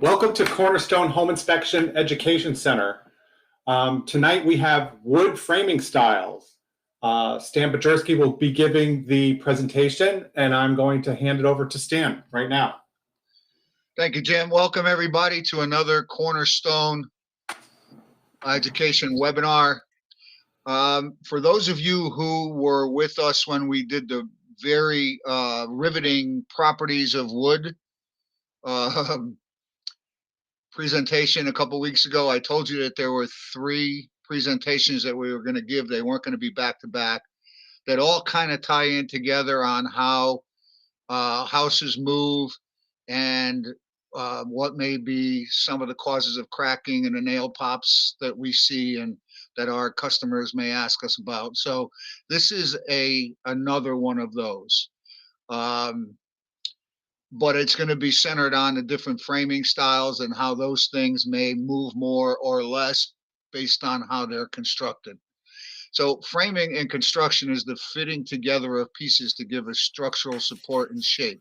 Welcome to Cornerstone Home Inspection Education Center. Tonight we have wood framing styles. Stan Bajerski will be giving the presentation, and I'm going to hand it over to Stan right now. Thank you, Jim. Welcome everybody to another Cornerstone Education webinar. For those of you who were with us when we did the very riveting properties of wood presentation a couple weeks ago, I told you that there were 3 presentations that we were going to give. They weren't going to be back to back. That all kind of tie in together on how houses move and what may be some of the causes of cracking and the nail pops that we see and that our customers may ask us about. So this is another one of those. But it's going to be centered on the different framing styles and how those things may move more or less based on how they're constructed. So framing and construction is the fitting together of pieces to give a structural support and shape.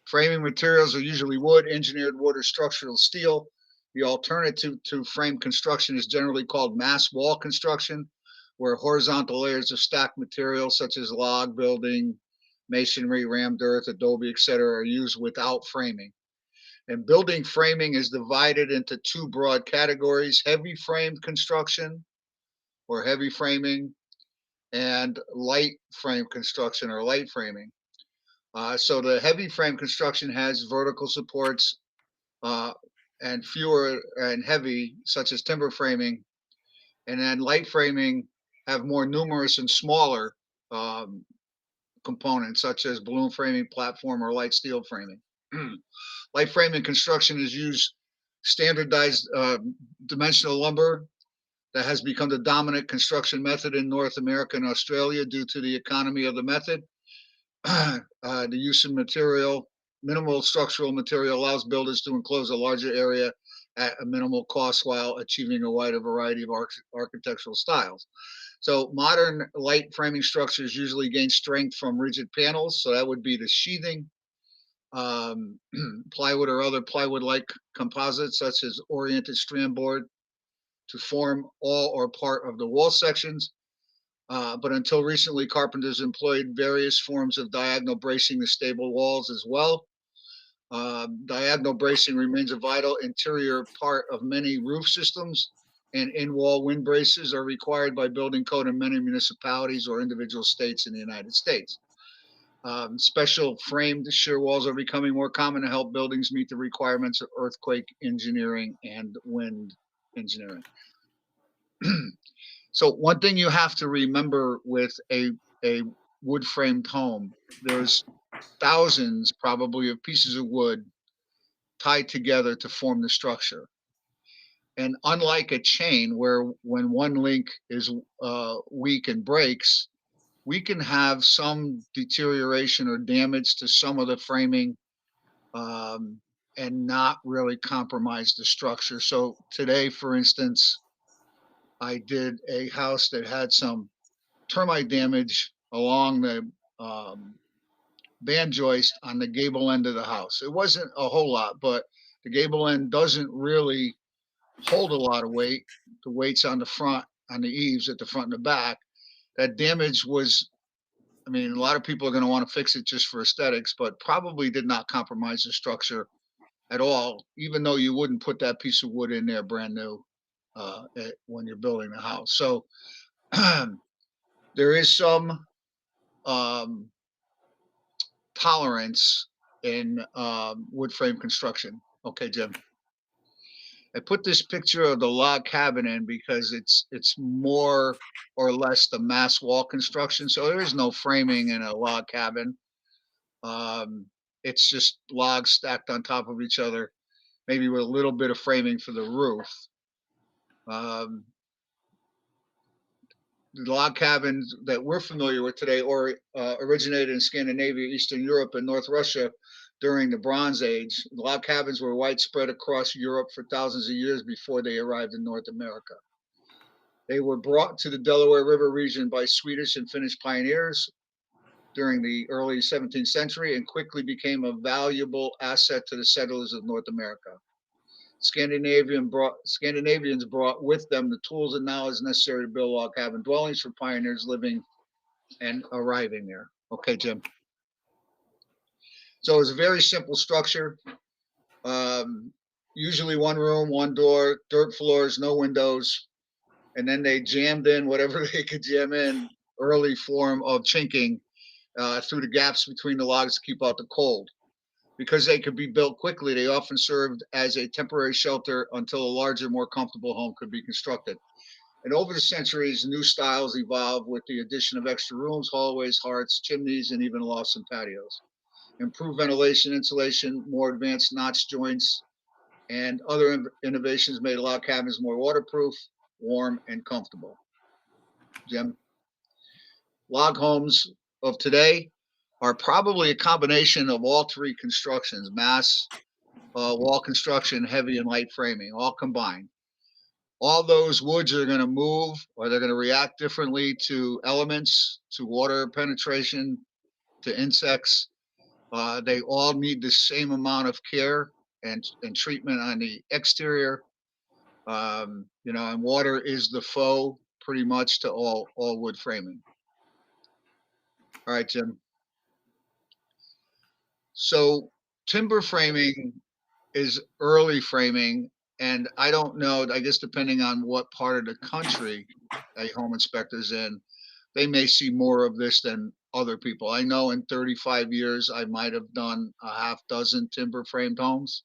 Framing materials are usually wood, engineered wood, or structural steel. The alternative to frame construction is generally called mass wall construction, where horizontal layers of stacked materials such as log building, masonry, rammed earth, adobe, etc., are used without framing. And building framing is divided into 2 broad categories: heavy framed construction or heavy framing, and light frame construction or light framing. So the heavy frame construction has vertical supports and fewer and heavy, such as timber framing, and then light framing have more numerous and smaller components, such as balloon framing, platform, or light steel framing. Light framing construction is used standardized dimensional lumber that has become the dominant construction method in North America and Australia due to the economy of the method. The use of minimal structural material allows builders to enclose a larger area at a minimal cost while achieving a wider variety of architectural styles. So modern light framing structures usually gain strength from rigid panels. So that would be the sheathing, plywood or other plywood-like composites such as oriented strand board to form all or part of the wall sections. But until recently, carpenters employed various forms of diagonal bracing to stable walls as well. Diagonal bracing remains a vital interior part of many roof systems, and in-wall wind braces are required by building code in many municipalities or individual states in the United States. Special framed shear walls are becoming more common to help buildings meet the requirements of earthquake engineering and wind engineering. So one thing you have to remember with a wood framed home, there's thousands probably of pieces of wood tied together to form the structure. And unlike a chain where when one link is weak and breaks, we can have some deterioration or damage to some of the framing and not really compromise the structure. So today, for instance, I did a house that had some termite damage along the band joist on the gable end of the house. It wasn't a whole lot, but the gable end doesn't really hold a lot of weight. The weight's on the front, on the eaves at the front and the back. That damage was, I mean, a lot of people are going to want to fix it just for aesthetics, but probably did not compromise the structure at all, even though you wouldn't put that piece of wood in there brand new when you're building the house. So there is some tolerance in wood frame construction. Okay, Jim. I put this picture of the log cabin in because it's more or less the mass wall construction. So there is no framing in a log cabin. It's just logs stacked on top of each other, maybe with a little bit of framing for the roof. The log cabins that we're familiar with today originated in Scandinavia, Eastern Europe, and North Russia during the Bronze Age. Log cabins were widespread across Europe for thousands of years before they arrived in North America. They were brought to the Delaware River region by Swedish and Finnish pioneers during the early 17th century and quickly became a valuable asset to the settlers of North America. Scandinavians brought with them the tools and knowledge necessary to build log cabin dwellings for pioneers living and arriving there. Okay, Jim. So it's a very simple structure. Usually one room, one door, dirt floors, no windows. And then they jammed in whatever they could jam in, early form of chinking through the gaps between the logs to keep out the cold. Because they could be built quickly, they often served as a temporary shelter until a larger, more comfortable home could be constructed. And over the centuries, new styles evolved with the addition of extra rooms, hallways, hearths, chimneys, and even lofts and patios. Improved ventilation, insulation, more advanced notch joints, and other innovations made log cabins more waterproof, warm, and comfortable. Jim, log homes of today are probably a combination of all three constructions: mass, wall construction, heavy and light framing, all combined. All those woods are going to move, or they're going to react differently to elements, to water penetration, to insects. They all need the same amount of care and treatment on the exterior. And water is the foe pretty much to all wood framing. All right, Jim. So timber framing is early framing, and I don't know, I guess depending on what part of the country a home inspector's in, they may see more of this than other people. I know in 35 years, I might have done a half dozen timber framed homes.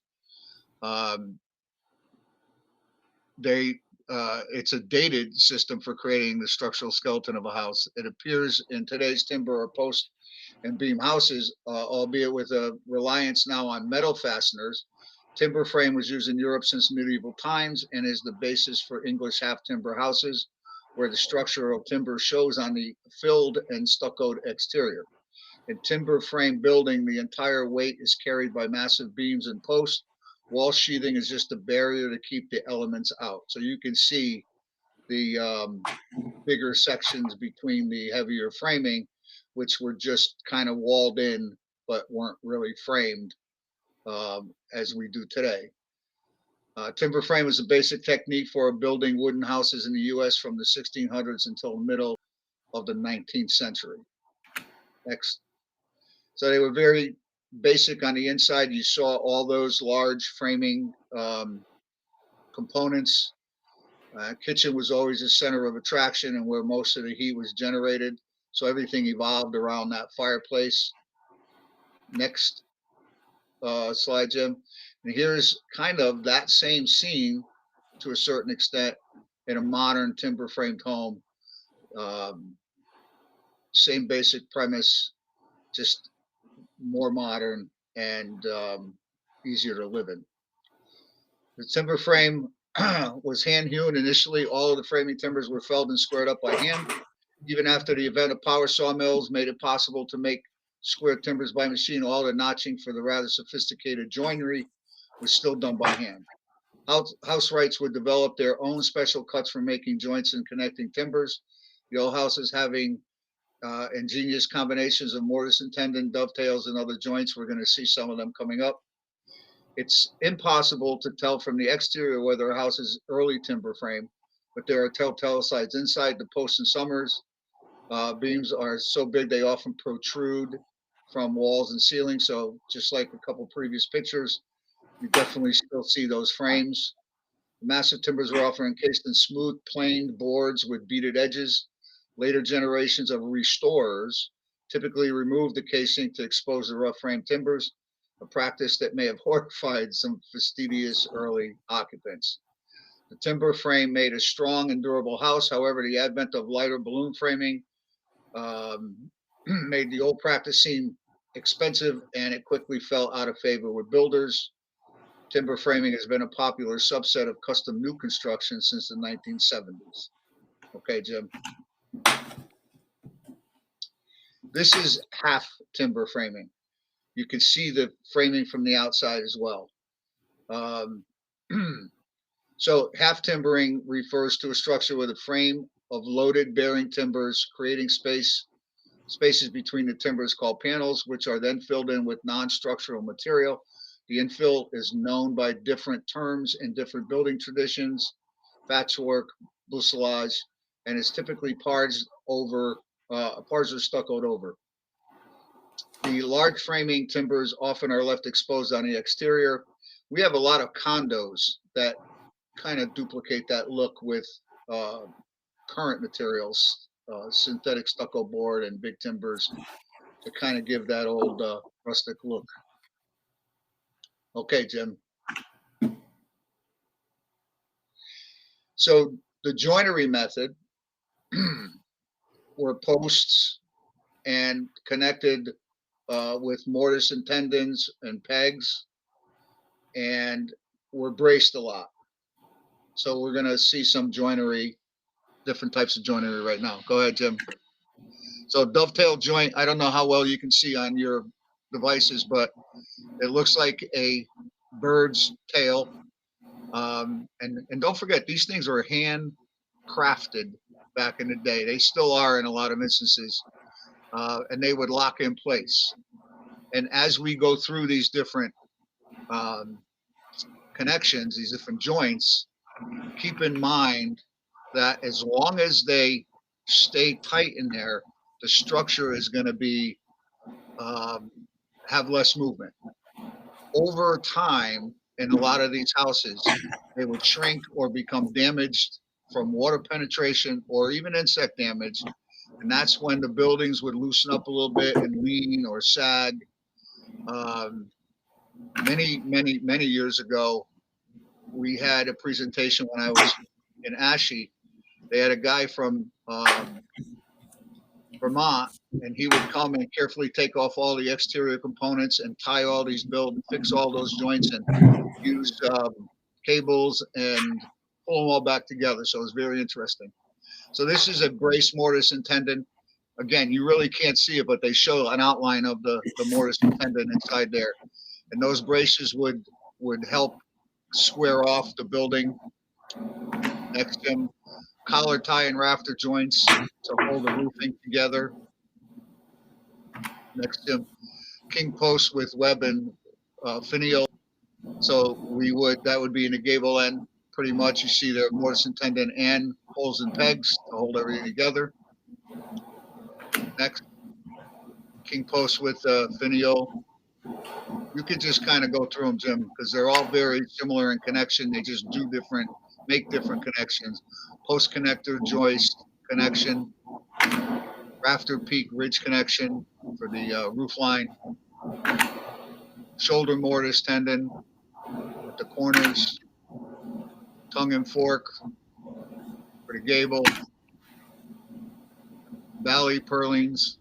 It's a dated system for creating the structural skeleton of a house. It appears in today's timber or post and beam houses, albeit with a reliance now on metal fasteners. Timber frame was used in Europe since medieval times and is the basis for English half timber houses, where the structural timber shows on the filled and stuccoed exterior. In timber frame building, the entire weight is carried by massive beams and posts. Wall sheathing is just a barrier to keep the elements out. So you can see the bigger sections between the heavier framing, which were just kind of walled in, but weren't really framed as we do today. Timber frame is a basic technique for building wooden houses in the U.S. from the 1600s until the middle of the 19th century. Next. So they were very basic on the inside. You saw all those large framing components. Kitchen was always the center of attraction and where most of the heat was generated. So everything evolved around that fireplace. Next slide, Jim. And here's kind of that same scene to a certain extent in a modern timber framed home. Same basic premise, just more modern and easier to live in. The timber frame was hand hewn initially. All of the framing timbers were felled and squared up by hand. Even after the advent of power sawmills made it possible to make square timbers by machine, all the notching for the rather sophisticated joinery was still done by hand. House wrights would develop their own special cuts for making joints and connecting timbers. The old houses having ingenious combinations of mortise and tenon, dovetails, and other joints. We're going to see some of them coming up. It's impossible to tell from the exterior whether a house is early timber frame, but there are telltale signs inside. The posts and summers beams are so big they often protrude from walls and ceilings. So just like a couple previous pictures, you definitely still see those frames. The massive timbers were often encased in smooth planed boards with beaded edges. Later generations of restorers typically removed the casing to expose the rough frame timbers, a practice that may have horrified some fastidious early occupants. The timber frame made a strong and durable house. However, the advent of lighter balloon framing made the old practice seem expensive, and it quickly fell out of favor with builders. Timber framing has been a popular subset of custom new construction since the 1970s. Okay, Jim. This is half timber framing. You can see the framing from the outside as well. So half timbering refers to a structure with a frame of loaded bearing timbers, creating spaces between the timbers called panels, which are then filled in with non-structural material. The infill is known by different terms in different building traditions, patchwork, bousselage, and is typically parts or stuccoed over. The large framing timbers often are left exposed on the exterior. We have a lot of condos that kind of duplicate that look with current materials, synthetic stucco board and big timbers to kind of give that old rustic look. Okay, Jim. So the joinery method were posts and connected with mortise and tendons and pegs, and were braced a lot. So we're going to see some joinery, different types of joinery right now. Go ahead, Jim. So dovetail joint, I don't know how well you can see on your devices, but it looks like a bird's tail. And don't forget, these things were hand crafted back in the day. They still are in a lot of instances, and they would lock in place. And as we go through these different connections, these different joints, keep in mind that as long as they stay tight in there, the structure is going to be have less movement. Over time, in a lot of these houses, they would shrink or become damaged from water penetration or even insect damage. And that's when the buildings would loosen up a little bit and lean or sag. Many years ago, we had a presentation when I was in Ashe. They had a guy from Vermont, and he would come and carefully take off all the exterior components and tie all these fix all those joints and use cables and pull them all back together. So it was very interesting. So this is a brace mortise and tendon. Again, you really can't see it, but they show an outline of the mortise and tendon inside there. And those braces would help square off the building. Next to them, collar tie and rafter joints to hold the roofing together. Next to them, king posts with web and finial. So that would be in the gable end. Pretty much you see the mortise and tendon and holes and pegs to hold everything together. Next, king posts with finial. You could just kind of go through them, Jim, because they're all very similar in connection. They just make different connections. Post connector joist connection, rafter peak ridge connection for the roof line, shoulder mortise tendon with the corners, tongue and fork for the gable, valley purlins.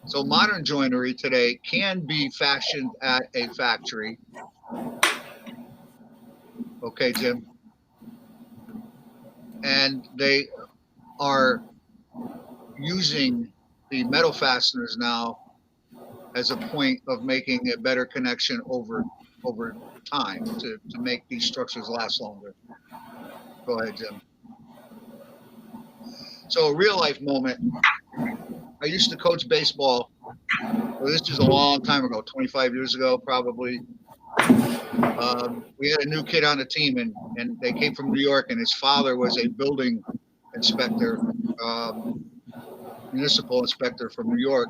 So modern joinery today can be fashioned at a factory. Okay, Jim. And they are using the metal fasteners now as a point of making a better connection over time to make these structures last longer. Go ahead, Jim. So a real life moment. I used to coach baseball. Well, this is a long time ago, 25 years ago, probably. We had a new kid on the team, and they came from New York, and his father was a building inspector, municipal inspector from New York.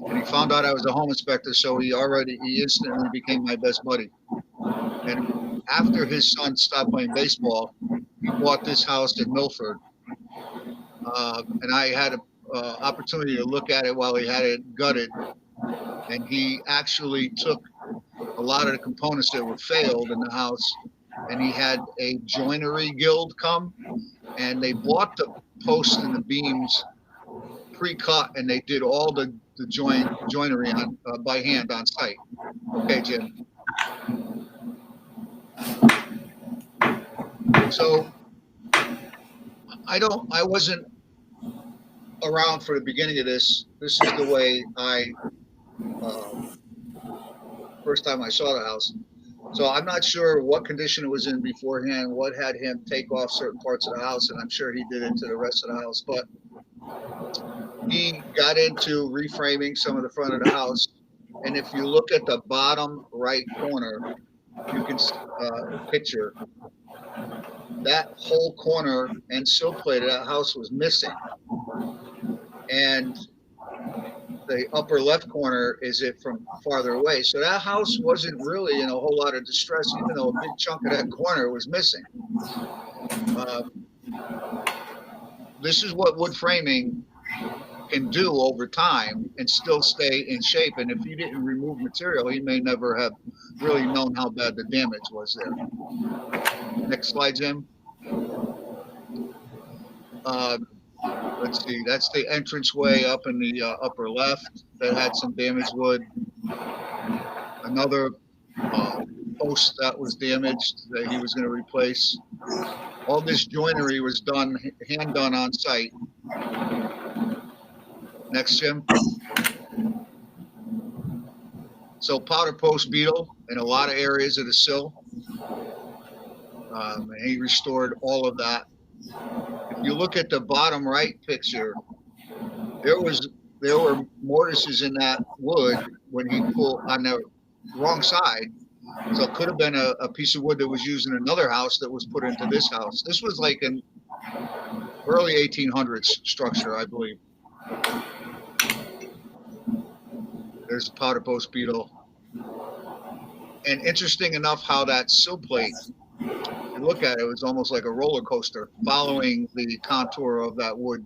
And he found out I was a home inspector, so he instantly became my best buddy. And after his son stopped playing baseball, he bought this house in Milford. And I had an opportunity to look at it while he had it gutted. And he actually took a lot of the components that were failed in the house, and he had a joinery guild come, and they bought the posts and the beams pre-cut, and they did all the joinery on by hand on site. Okay, Jim. So I wasn't around for the beginning of this. This is the way first time I saw the house. So I'm not sure what condition it was in beforehand, what had him take off certain parts of the house, and I'm sure he did it to the rest of the house, but he got into reframing some of the front of the house, And if you look at the bottom right corner, you can picture that whole corner and sill plate of that house was missing. And the upper left corner is it from farther away. So that house wasn't really in a whole lot of distress, even though a big chunk of that corner was missing. This is what wood framing can do over time and still stay in shape. And if he didn't remove material, he may never have really known how bad the damage was there. Next slide, Jim. Let's see, that's the entranceway up in the upper left that had some damaged wood. Another post that was damaged that he was going to replace. All this joinery was done, hand done on site. Next, Jim. So powder post beetle in a lot of areas of the sill. And he restored all of that. If you look at the bottom right picture, there were mortises in that wood when he pulled on the wrong side. So it could have been a piece of wood that was used in another house that was put into this house. This was like an early 1800s structure, I believe. There's a powder post beetle. And interesting enough how that sill plate, you look at it, it was almost like a roller coaster following the contour of that wood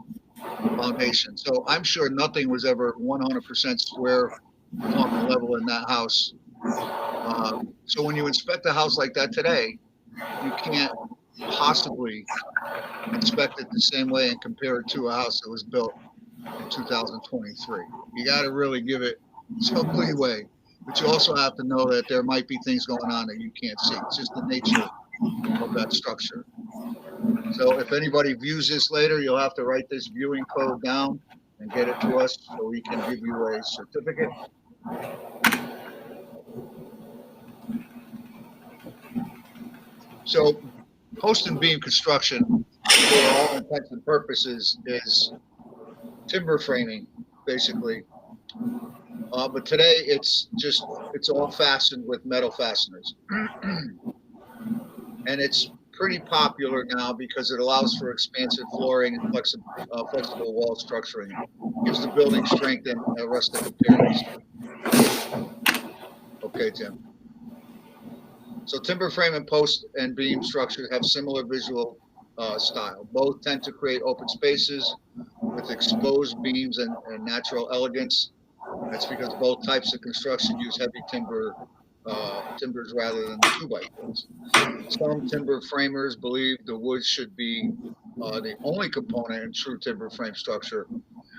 foundation. So I'm sure nothing was ever 100% square on the level in that house. So when you inspect a house like that today, you can't possibly inspect it the same way and compare it to a house that was built in 2023. You got to really give it some leeway, but you also have to know that there might be things going on that you can't see. It's just the nature of that structure. So if anybody views this later, you'll have to write this viewing code down and get it to us so we can give you a certificate. So post and beam construction, for all intents and purposes, is timber framing, basically. But today it's all fastened with metal fasteners. And it's pretty popular now because it allows for expansive flooring and flexible wall structuring. Gives the building strength and rustic appearance. Okay, Tim. So timber frame and post and beam structures have similar visual style. Both tend to create open spaces with exposed beams and natural elegance. That's because both types of construction use heavy timbers rather than 2x4s. Some timber framers believe the wood should be the only component in true timber frame structure.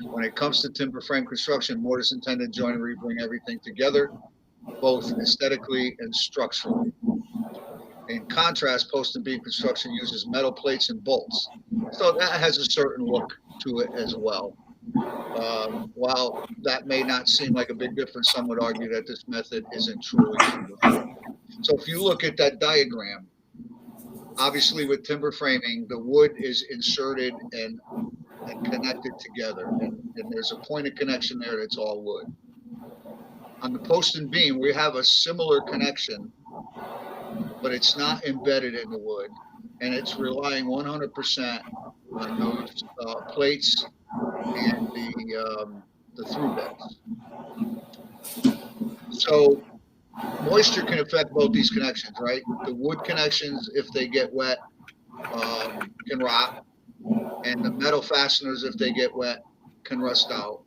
When it comes to timber frame construction, mortise and tenon joinery bring everything together, both aesthetically and structurally. In contrast, post and beam construction uses metal plates and bolts. So that has a certain look to it as well. While that may not seem like a big difference, some would argue that this method isn't truly timber framing. So if you look at that diagram, obviously with timber framing, the wood is inserted and connected together, and there's a point of connection there that's all wood. On the post and beam, we have a similar connection, but it's not embedded in the wood, and it's relying 100% on those plates and the through beds. So moisture can affect both these connections, right? The wood connections, if they get wet, can rot, and the metal fasteners, if they get wet, can rust out.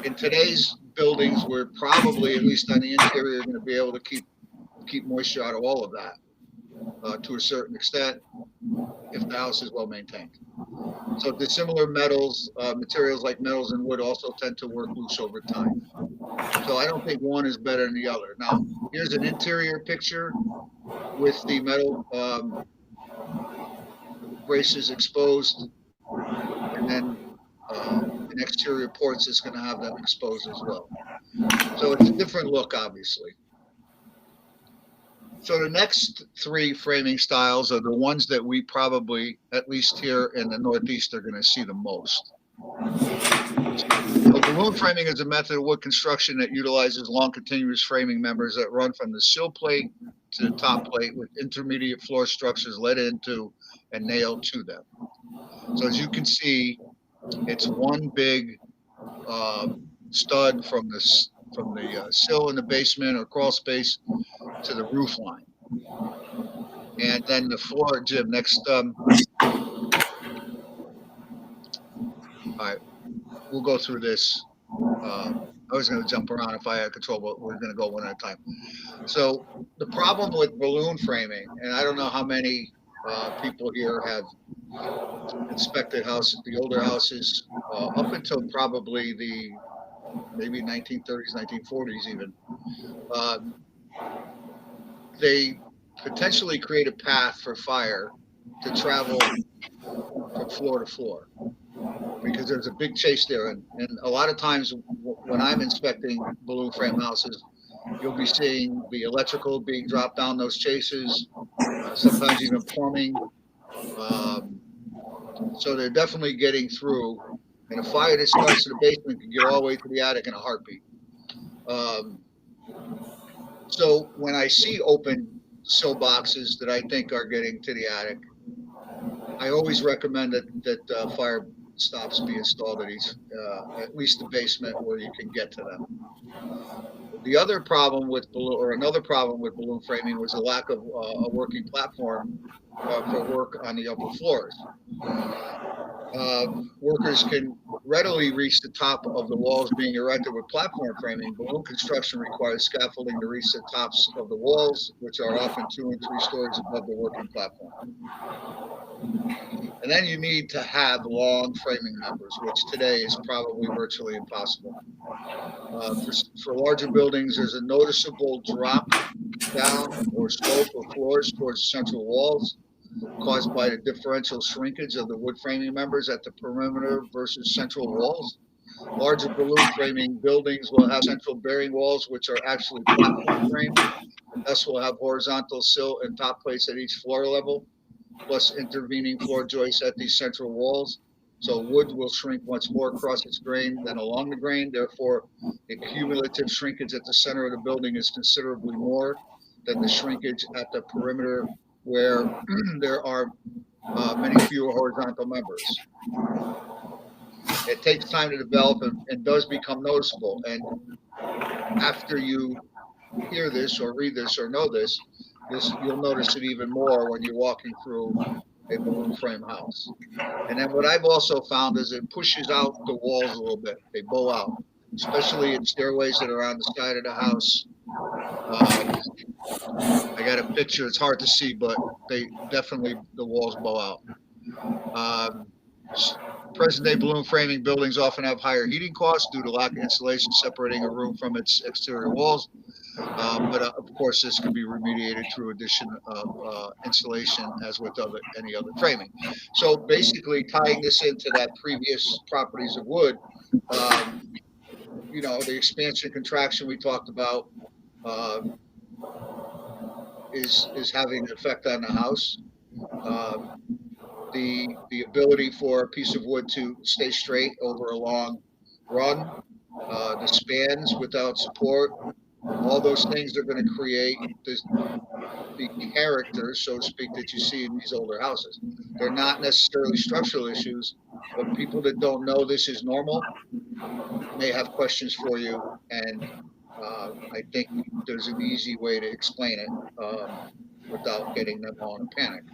In today's buildings, we're probably, at least on the interior, going to be able to keep moisture out of all of that to a certain extent if the house is well maintained. So dissimilar metals, materials like metals and wood also tend to work loose over time. So I don't think one is better than the other. Now, here's an interior picture with the metal braces exposed, and then an exterior ports is going to have them exposed as well. So it's a different look, obviously. So the next three framing styles are the ones that we probably, at least here in the Northeast, are going to see the most. So balloon framing is a method of wood construction that utilizes long continuous framing members that run from the sill plate to the top plate with intermediate floor structures let into and nailed to them. So as you can see, it's one big stud from the sill in the basement or crawl space to the roof line. And then the floor, Jim, next. All right, we'll go through this. I was going to jump around if I had control, but we're going to go one at a time. So the problem with balloon framing, and I don't know how many people here have inspected houses, the older houses, up until probably the maybe 1930s, 1940s even. They potentially create a path for fire to travel from floor to floor because there's a big chase there. And a lot of times when I'm inspecting balloon frame houses, you'll be seeing the electrical being dropped down those chases, sometimes even plumbing. So they're definitely getting through. And a fire that starts in the basement can get all the way to the attic in a heartbeat. So when I see open sill boxes that I think are getting to the attic, I always recommend that fire stops be installed at least the basement where you can get to them. The other problem with another problem with balloon framing was the lack of a working platform for work on the upper floors. Workers can readily reach the top of the walls being erected with platform framing. Balloon construction requires scaffolding to reach the tops of the walls, which are often 2 and 3 stories above the working platform. And then you need to have long framing members, which today is probably virtually impossible. For larger buildings, there's a noticeable drop down or slope of floors towards central walls, caused by the differential shrinkage of the wood framing members at the perimeter versus central walls. Larger balloon framing buildings will have central bearing walls, which are actually platform framed, and thus will have horizontal sill and top plates at each floor level, plus intervening floor joists at these central walls. So wood will shrink much more across its grain than along the grain. Therefore, the cumulative shrinkage at the center of the building is considerably more than the shrinkage at the perimeter, where there are many fewer horizontal members. It takes time to develop and does become noticeable. And after you hear this or read this or know this, you'll notice it even more when you're walking through a balloon frame house. And then what I've also found is it pushes out the walls a little bit. They bow out, especially in stairways that are on the side of the house. I got a picture. It's hard to see, but the walls bow out. Present day balloon framing buildings often have higher heating costs due to lack of insulation separating a room from its exterior walls. But of course, this can be remediated through addition of insulation, as with any other framing. So basically, tying this into that previous properties of wood, the expansion contraction we talked about is having an effect on the house. The ability for a piece of wood to stay straight over a long run, the spans without support, all those things are going to create the character, so to speak, that you see in these older houses. They're not necessarily structural issues, but people that don't know this is normal may have questions for you, and I think there's an easy way to explain it without getting them all in a panic.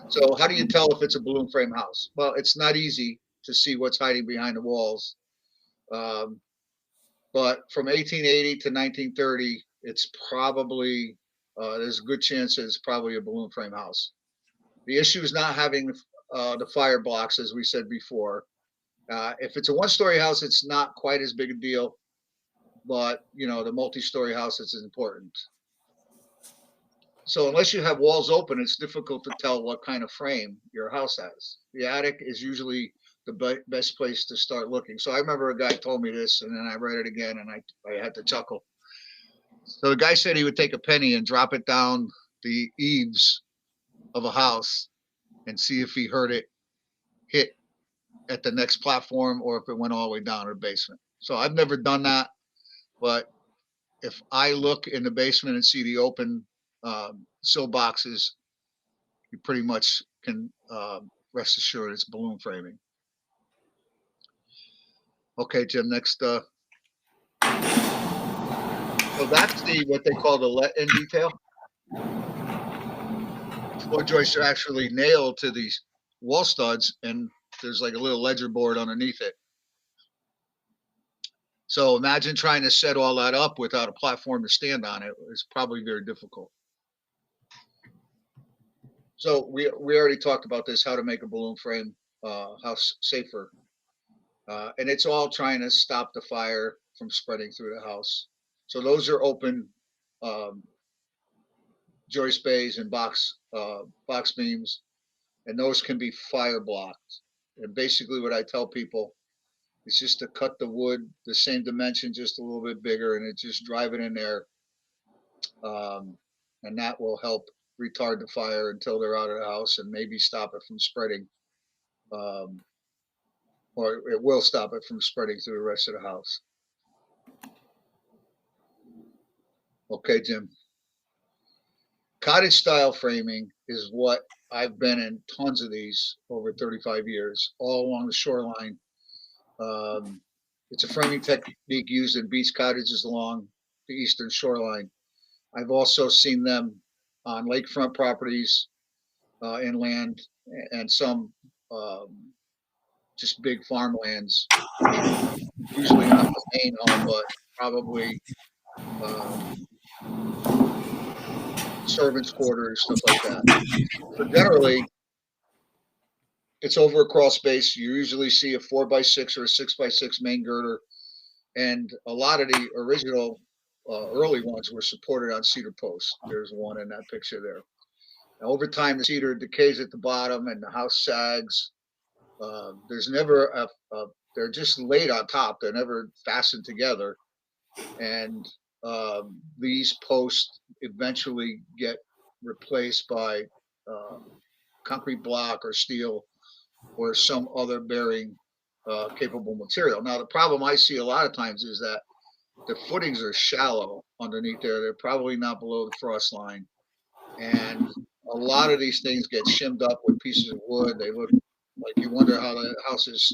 So how do you tell if it's a balloon frame house? Well, it's not easy to see what's hiding behind the walls. But from 1880 to 1930, it's probably, there's a good chance that it's probably a balloon frame house. The issue is not having the fire blocks, as we said before. If it's a one-story house, it's not quite as big a deal, but the multi-story house is important. So unless you have walls open, it's difficult to tell what kind of frame your house has. The attic is usually the best place to start looking. So I remember a guy told me this, and then I read it again, and I had to chuckle. So the guy said he would take a penny and drop it down the eaves of a house and see if he heard it hit at the next platform or if it went all the way down to the basement. So I've never done that, but if I look in the basement and see the open sill boxes, you pretty much can rest assured it's balloon framing. Okay, Jim, next. So that's what they call the let-in detail. Floor joists are actually nailed to these wall studs, and there's like a little ledger board underneath it. So imagine trying to set all that up without a platform to stand on. It's probably very difficult. So we already talked about this, how to make a balloon frame house safer. And it's all trying to stop the fire from spreading through the house. So those are open joist bays and box beams, and those can be fire blocked. And basically what I tell people is just to cut the wood the same dimension, just a little bit bigger, and just drive it in there. And that will help retard the fire until they're out of the house and maybe stop it from spreading. Or it will stop it from spreading through the rest of the house. Okay, Jim. Cottage style framing is what I've been in tons of these over 35 years, all along the shoreline. It's a framing technique used in beach cottages along the eastern shoreline. I've also seen them on lakefront properties, inland, and some just big farmlands. Usually not the main home, but probably servants' quarters, stuff like that. But generally, it's over a crawl space. You usually see a 4x6 or a 6x6 main girder, and a lot of the original early ones were supported on cedar posts. There's one in that picture there. Now, over time, the cedar decays at the bottom and the house sags. There's never they're just laid on top. They're never fastened together. And these posts eventually get replaced by concrete block or steel or some other bearing capable material. Now, the problem I see a lot of times is that the footings are shallow underneath there. They're probably not below the frost line. And a lot of these things get shimmed up with pieces of wood. They look like you wonder how the house has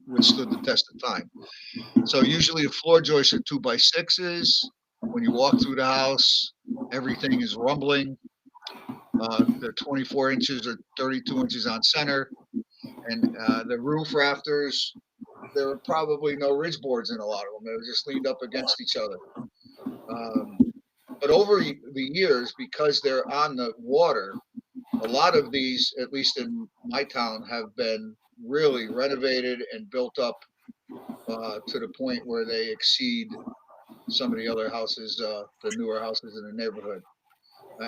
withstood the test of time. So usually the floor joists are 2x6s. When you walk through the house, everything is rumbling. They're 24 inches or 32 inches on center. And the roof rafters, there were probably no ridge boards in a lot of them. They were just leaned up against each other. But over the years, because they're on the water, a lot of these, at least in my town, have been really renovated and built up to the point where they exceed some of the other houses, the newer houses in the neighborhood.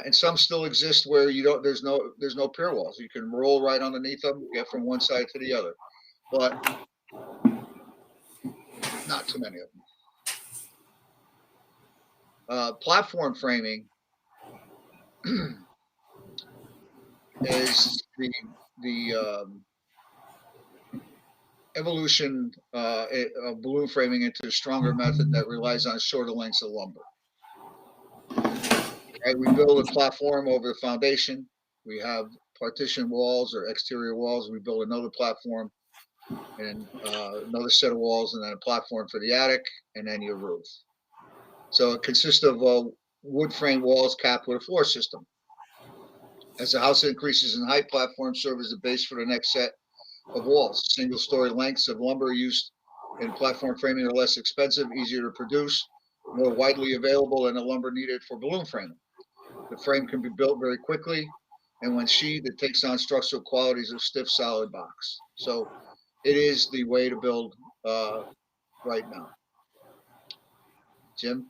And some still exist where you don't. There's no pier walls. You can roll right underneath them, get from one side to the other, but not too many of them. Platform framing is the evolution of balloon framing into a stronger method that relies on shorter lengths of lumber. Right, we build a platform over the foundation. We have partition walls or exterior walls. We build another platform and another set of walls, and then a platform for the attic, and then your roof. So it consists of wood frame walls capped with a floor system. As the house increases in height, platforms serve as the base for the next set of walls. Single-story lengths of lumber used in platform framing are less expensive, easier to produce, more widely available than the lumber needed for balloon framing. The frame can be built very quickly, and when sheathed, it takes on structural qualities of stiff, solid box. So it is the way to build right now. Jim?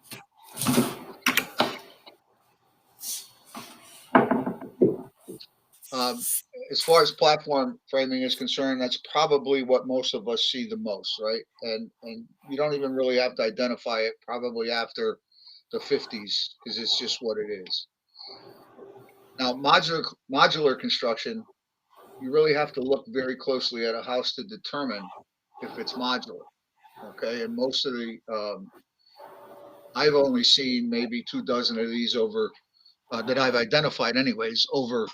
As far as platform framing is concerned, that's probably what most of us see the most, right? And you don't even really have to identify it probably after the 50s, because it's just what it is. Now, modular construction you really have to look very closely at a house to determine if it's modular. Okay, and most of the I've only seen maybe 24 of these over that I've identified, anyways, over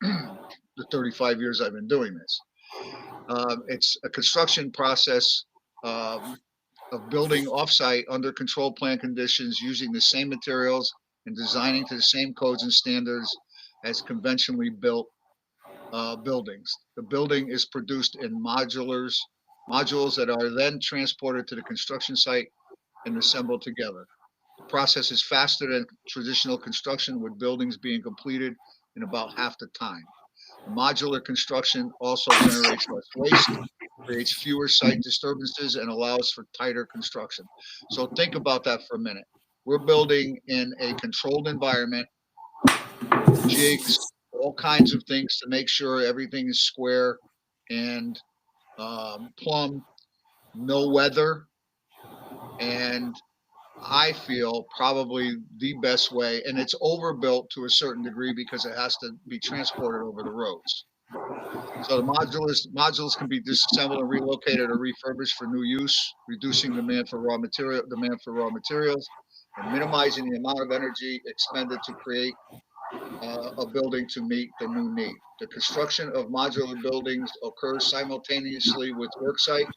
the 35 years I've been doing this. It's a construction process of building offsite under controlled plant conditions using the same materials and designing to the same codes and standards as conventionally built buildings. The building is produced in modules that are then transported to the construction site and assembled together. The process is faster than traditional construction, with buildings being completed in about half the time. Modular construction also generates less waste, creates fewer site disturbances, and allows for tighter construction. So think about that for a minute. We're building in a controlled environment, jigs, all kinds of things to make sure everything is square and plumb, no weather, and I feel probably the best way, and it's overbuilt to a certain degree because it has to be transported over the roads. So the modules can be disassembled and relocated or refurbished for new use, reducing demand for raw materials, and minimizing the amount of energy expended to create a building to meet the new need. The construction of modular buildings occurs simultaneously with worksite,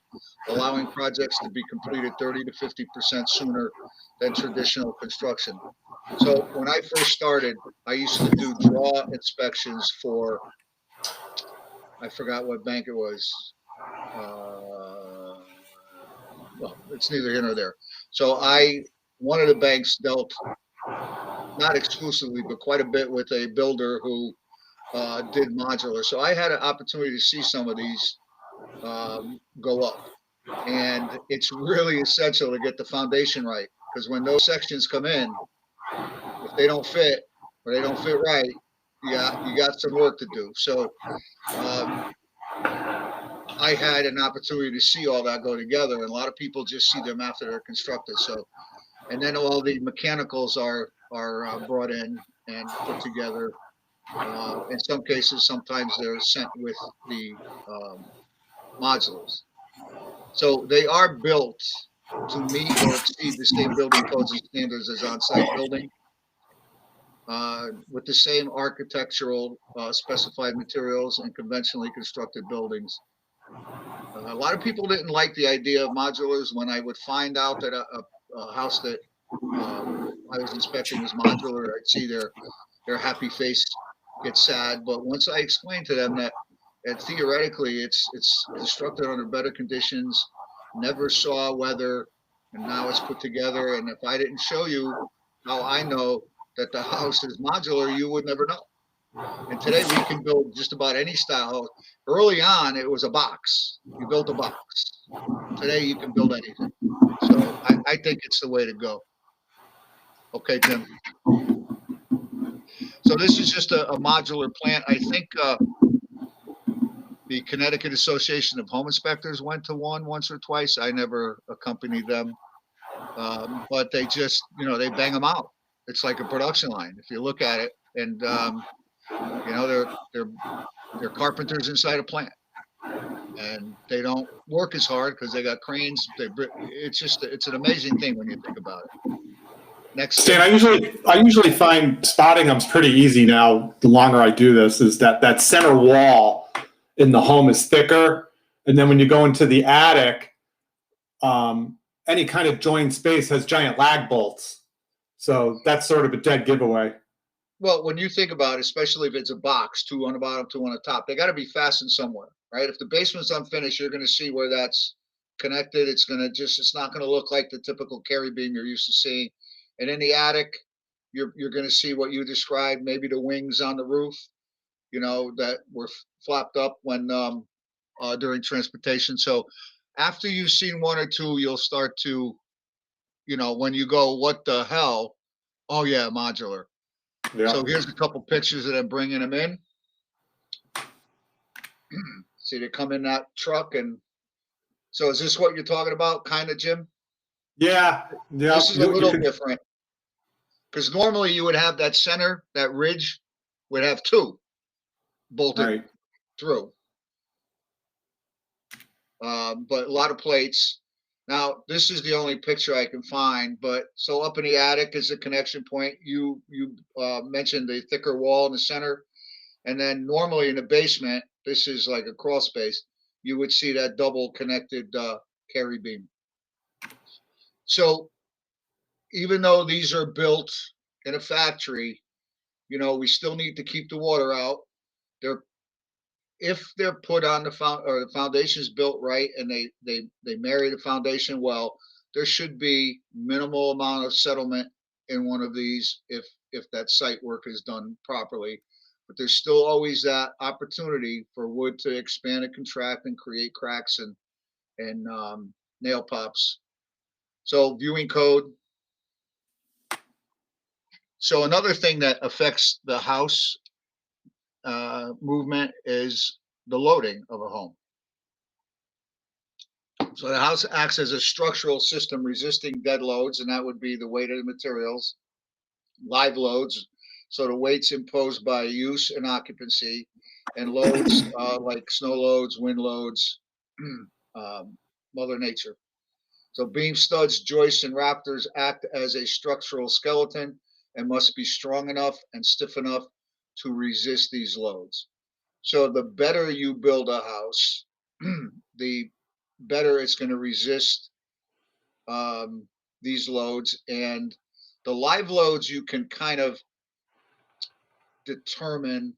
allowing projects to be completed 30 to 50% sooner than traditional construction. So when I first started, I used to do draw inspections for, I forgot what bank it was. Well, it's neither here nor there. So one of the banks dealt not exclusively, but quite a bit with a builder who did modular. So I had an opportunity to see some of these go up. And it's really essential to get the foundation right, because when those sections come in, if they don't fit or they don't fit right, you got some work to do. So I had an opportunity to see all that go together, and a lot of people just see them after they're constructed. So, and then all the mechanicals are brought in and put together. In some cases, sometimes they're sent with the modulars. So they are built to meet or exceed the same building codes and standards as on-site building, with the same architectural specified materials and conventionally constructed buildings. A lot of people didn't like the idea of modulars. When I would find out that a house that I was inspecting was modular, I'd see their happy face get sad. But once I explained to them that theoretically it's constructed under better conditions, never saw weather, and now it's put together, and if I didn't show you how I know that the house is modular, you would never know. And today we can build just about any style. Early on, it was a box. You built a box. Today you can build anything. So I think it's the way to go. Okay, Tim. So this is just a modular plant. I think the Connecticut Association of Home Inspectors went to one once or twice. I never accompanied them, but they just, they bang them out. It's like a production line if you look at it, and they're carpenters inside a plant, and they don't work as hard because they got cranes. It's an amazing thing when you think about it. Next, Stan, I usually find spotting them's pretty easy now. The longer I do this, is that center wall in the home is thicker, and then when you go into the attic, any kind of joined space has giant lag bolts. So that's sort of a dead giveaway. Well, when you think about it, especially if it's a box, 2 on the bottom, 2 on the top, they got to be fastened somewhere, right? If the basement's unfinished, you're going to see where that's connected. It's not going to look like the typical carry beam you're used to seeing. And in the attic, you're going to see what you described, maybe the wings on the roof, that were flapped up when during transportation. So after you've seen 1 or 2, you'll start to, when you go, what the hell? Oh yeah, modular. Yeah. So here's a couple pictures of them bringing them in. See, they come in that truck, and so is this what you're talking about, kind of, Jim? Yeah. This is a little different, because normally you would have that center, that ridge would have 2 bolted. Right. through. But a lot of plates. Now, this is the only picture I can find, but so up in the attic is the connection point. You mentioned the thicker wall in the center, and then normally in the basement, this is like a crawl space, you would see that double connected carry beam. So even though these are built in a factory, you know, we still need to keep the water out. They're if they're put on the foundation is built right and they marry the foundation well, there should be minimal amount of settlement in one of these if that site work is done properly. But there's still always that opportunity for wood to expand and contract and create cracks and nail pops. So viewing code. So another thing that affects the house movement is the loading of a home. So the house acts as a structural system resisting dead loads, and that would be the weight of the materials, live loads, so the weights imposed by use and occupancy, and loads like snow loads, wind loads, Mother Nature. So beam studs, joists, and rafters act as a structural skeleton and must be strong enough and stiff enough to resist these loads. So the better you build a house, the better it's going to resist these loads. And the live loads you can kind of determine,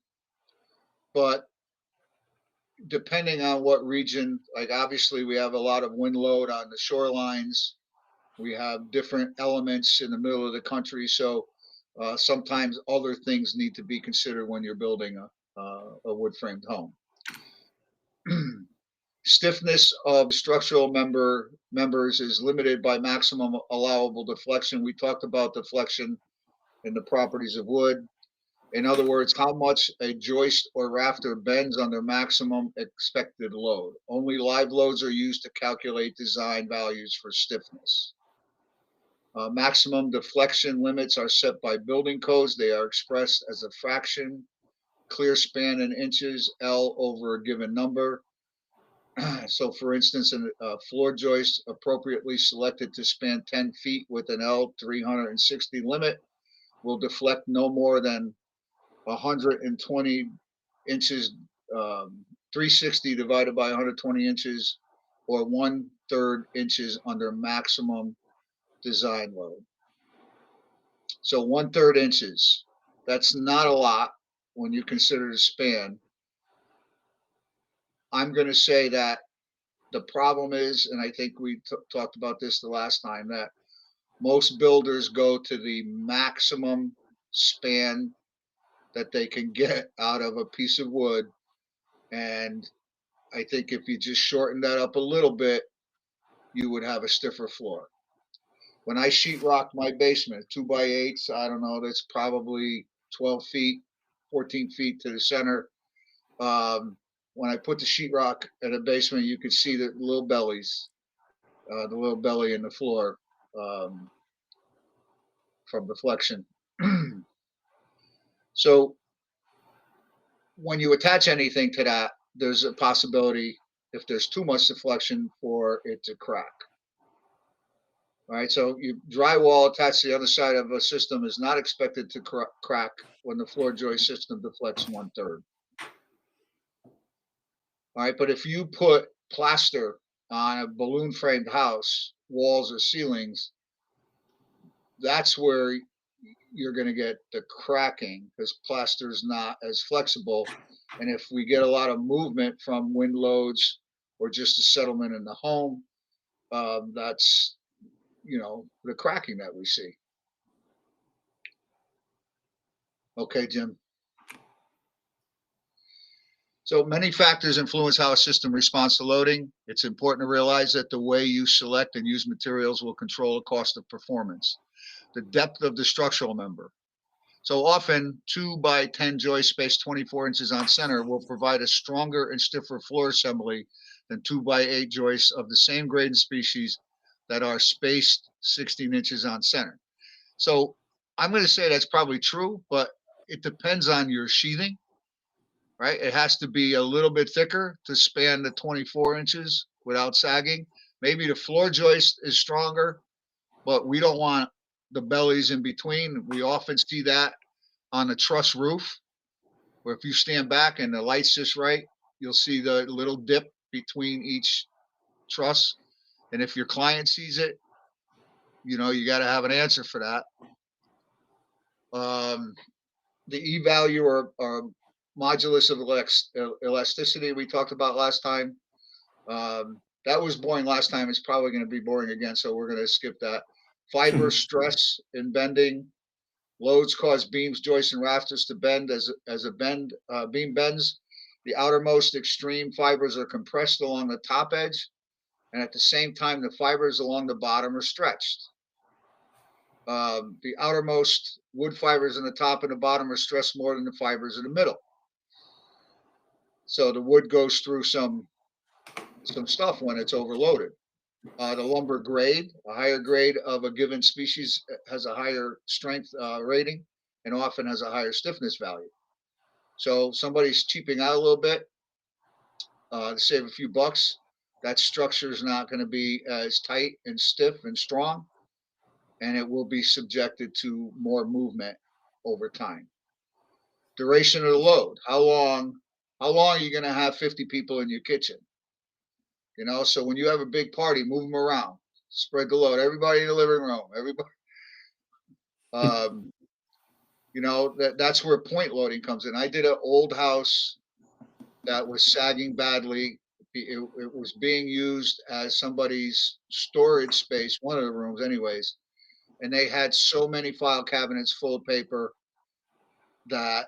but depending on what region, like obviously we have a lot of wind load on the shorelines. We have different elements in the middle of the country. So sometimes other things need to be considered when you're building a wood framed home. Stiffness of structural members is limited by maximum allowable deflection. We talked about deflection and the properties of wood. In other words, how much a joist or rafter bends under maximum expected load. Only live loads are used to calculate design values for stiffness. Maximum deflection limits are set by building codes. They are expressed as a fraction, clear span in inches, L over a given number. So for instance, a floor joist appropriately selected to span 10 feet with an L 360 limit will deflect no more than 120 inches, 360 divided by 120 inches, or 1/3 inches under maximum design load. So 1/3 inches, that's not a lot when you consider the span. I'm going to say that the problem is, and I think we talked about this the last time, that most builders go to the maximum span that they can get out of a piece of wood. And I think if you just shorten that up a little bit, you would have a stiffer floor. When I sheetrock my basement, 2x8s, I don't know, that's probably 12 feet, 14 feet to the center. When I put the sheetrock in the basement, you could see the little bellies, the little belly in the floor from deflection. So when you attach anything to that, there's a possibility, if there's too much deflection, for it to crack. All right, so you drywall attached to the other side of a system is not expected to crack when the floor joist system deflects 1/3. All right, but if you put plaster on a balloon framed house, walls or ceilings, that's where you're going to get the cracking because plaster is not as flexible. And if we get a lot of movement from wind loads or just a settlement in the home, that's, you know, the cracking that we see. Okay, Jim. So many factors influence how a system responds to loading. It's important to realize that the way you select and use materials will control the cost of performance. The depth of the structural member. So often 2x10 joist spaced 24 inches on center will provide a stronger and stiffer floor assembly than 2x8 joists of the same grade and species that are spaced 16 inches on center. So I'm going to say that's probably true, but it depends on your sheathing. right? It has to be a little bit thicker to span the 24 inches without sagging. Maybe the floor joist is stronger, but we don't want the bellies in between. We often see that on a truss roof, where if you stand back and the light's just right, you'll see the little dip between each truss. And if your client sees it, you know, you got to have an answer for that. The E value or modulus of elasticity we talked about last time. That was boring last time. It's probably going to be boring again, so we're going to skip that. Fiber stress in bending. Loads cause beams, joists, and rafters to bend as a beam bends. The outermost extreme fibers are compressed along the top edge, and at the same time, the fibers along the bottom are stretched. The outermost wood fibers in the top and the bottom are stressed more than the fibers in the middle. So the wood goes through some stuff when it's overloaded. The lumber grade, a higher grade of a given species has a higher strength rating and often has a higher stiffness value. So somebody's cheaping out a little bit to save a few bucks. That structure is not going to be as tight and stiff and strong, and it will be subjected to more movement over time. Duration of the load. How long are you going to have 50 people in your kitchen? You know, so when you have a big party, move them around, spread the load. Everybody in the living room, everybody. You know, that's where point loading comes in. I did an old house that was sagging badly. It was being used as somebody's storage space, one of the rooms, anyways. And they had so many file cabinets full of paper that,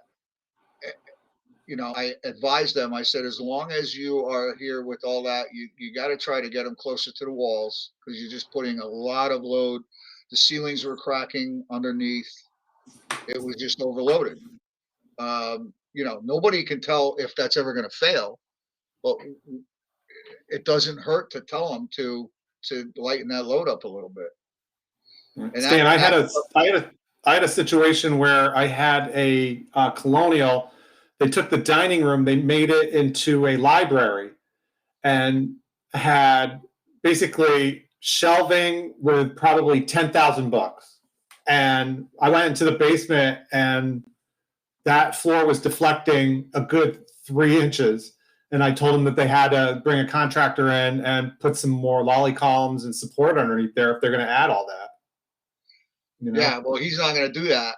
you know, I advised them. I said, as long as you are here with all that, you got to try to get them closer to the walls, because you're just putting a lot of load. The ceilings were cracking underneath. It was just overloaded. You know, nobody can tell if that's ever going to fail, but it doesn't hurt to tell them to lighten that load up a little bit. And Stan, I had a situation where I had a Colonial. They took the dining room, they made it into a library, and had basically shelving with probably 10,000 books. And I went into the basement, and that floor was deflecting a good 3 inches. And I told them that they had to bring a contractor in and put some more lolly columns and support underneath there if they're going to add all that. You know? Yeah, well, he's not going to do that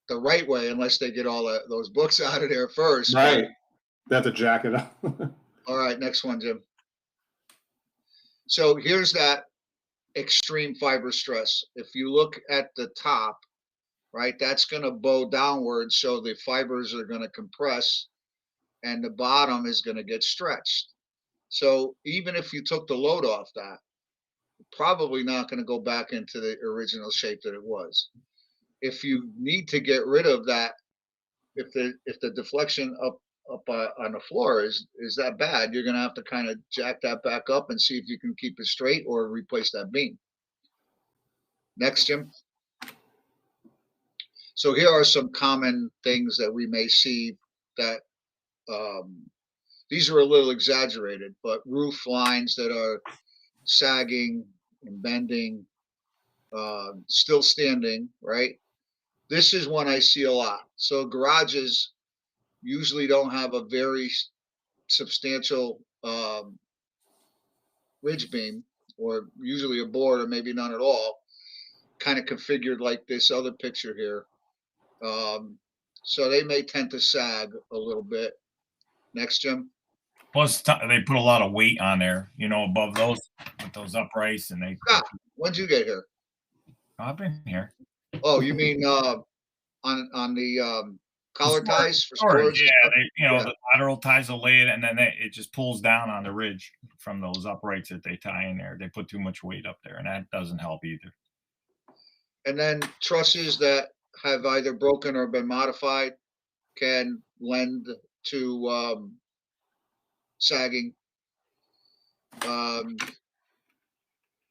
the right way unless they get all those books out of there first. Right. They have to jack it up. All right, next one, Jim. So here's that extreme fiber stress. If you look at the top, right, that's going to bow downwards, so the fibers are going to compress and the bottom is going to get stretched. So even if you took the load off that, probably not going to go back into the original shape that it was. If you need to get rid of that, if the deflection up on the floor is that bad, you're going to have to kind of jack that back up and see if you can keep it straight or replace that beam. Next, Jim. So here are some common things that we may see that these are a little exaggerated, but roof lines that are sagging and bending, still standing, right? This is one I see a lot. So garages usually don't have a very substantial ridge beam, or usually a board, or maybe none at all, kind of configured like this other picture here. So they may tend to sag a little bit. Next, Jim. Plus, they put a lot of weight on there, you know, above those with those uprights, and they. Scott, when'd you get here? I've been here. Oh, you mean on the collar ties for storage? storage? Yeah, you know, the lateral ties will lay it, and then it just pulls down on the ridge from those uprights that they tie in there. They put too much weight up there, and that doesn't help either. And then trusses that have either broken or been modified can lend to sagging.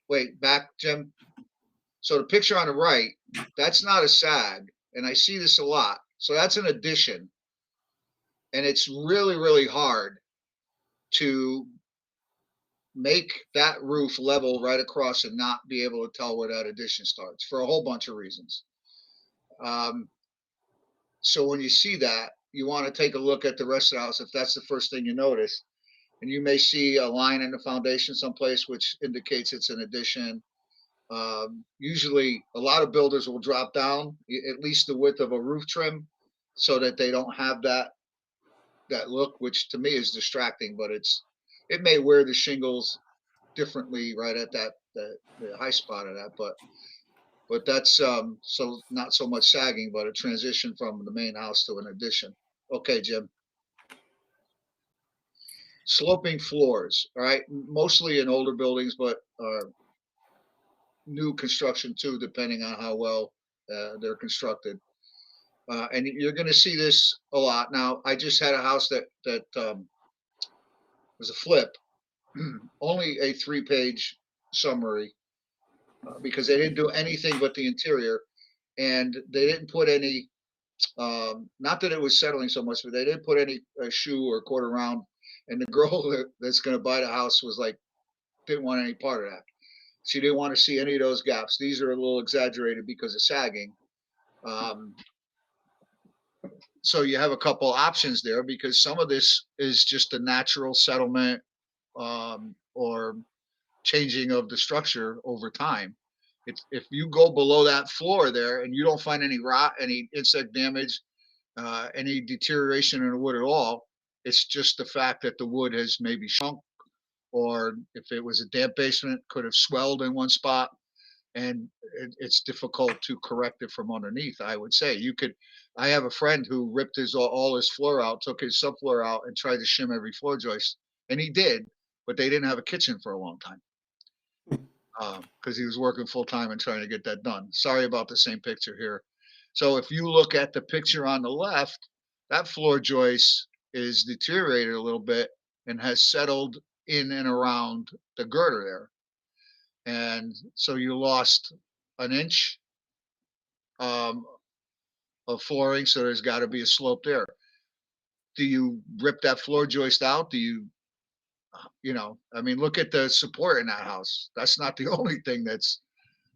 Wait, back, Jim. So the picture on the right, that's not a sag, and I see this a lot. So that's an addition. And it's really, really hard to make that roof level right across and not be able to tell where that addition starts for a whole bunch of reasons. So when you see that, you want to take a look at the rest of the house if that's the first thing you notice. And you may see a line in the foundation someplace which indicates it's an addition. Usually, a lot of builders will drop down at least the width of a roof trim so that they don't have that look, which to me is distracting, but it may wear the shingles differently right at the high spot of that, but that's so not so much sagging, but a transition from the main house to an addition. Okay, Jim. Sloping floors, all right, mostly in older buildings, but new construction too, depending on how well they're constructed. And you're going to see this a lot. Now, I just had a house that was a flip, only a 3-page summary because they didn't do anything but the interior, and they didn't put any. Not that it was settling so much, but they didn't put any shoe or quarter round. And the girl that's going to buy the house was like, didn't want any part of that. She didn't want to see any of those gaps. These are a little exaggerated because of sagging. So you have a couple options there because some of this is just a natural settlement or changing of the structure over time. If you go below that floor there and you don't find any rot, any insect damage, any deterioration in the wood at all, it's just the fact that the wood has maybe shrunk, or if it was a damp basement, could have swelled in one spot, and it's difficult to correct it from underneath. I would say I have a friend who ripped all his floor out, took his subfloor out, and tried to shim every floor joist, and he did, but they didn't have a kitchen for a long time because he was working full time and trying to get that done. Sorry about the same picture here. So if you look at the picture on the left, that floor joist is deteriorated a little bit and has settled in and around the girder there. And so you lost an inch of flooring, so there's got to be a slope there. Do you rip that floor joist out? Do you, I mean, look at the support in that house. That's not the only thing that's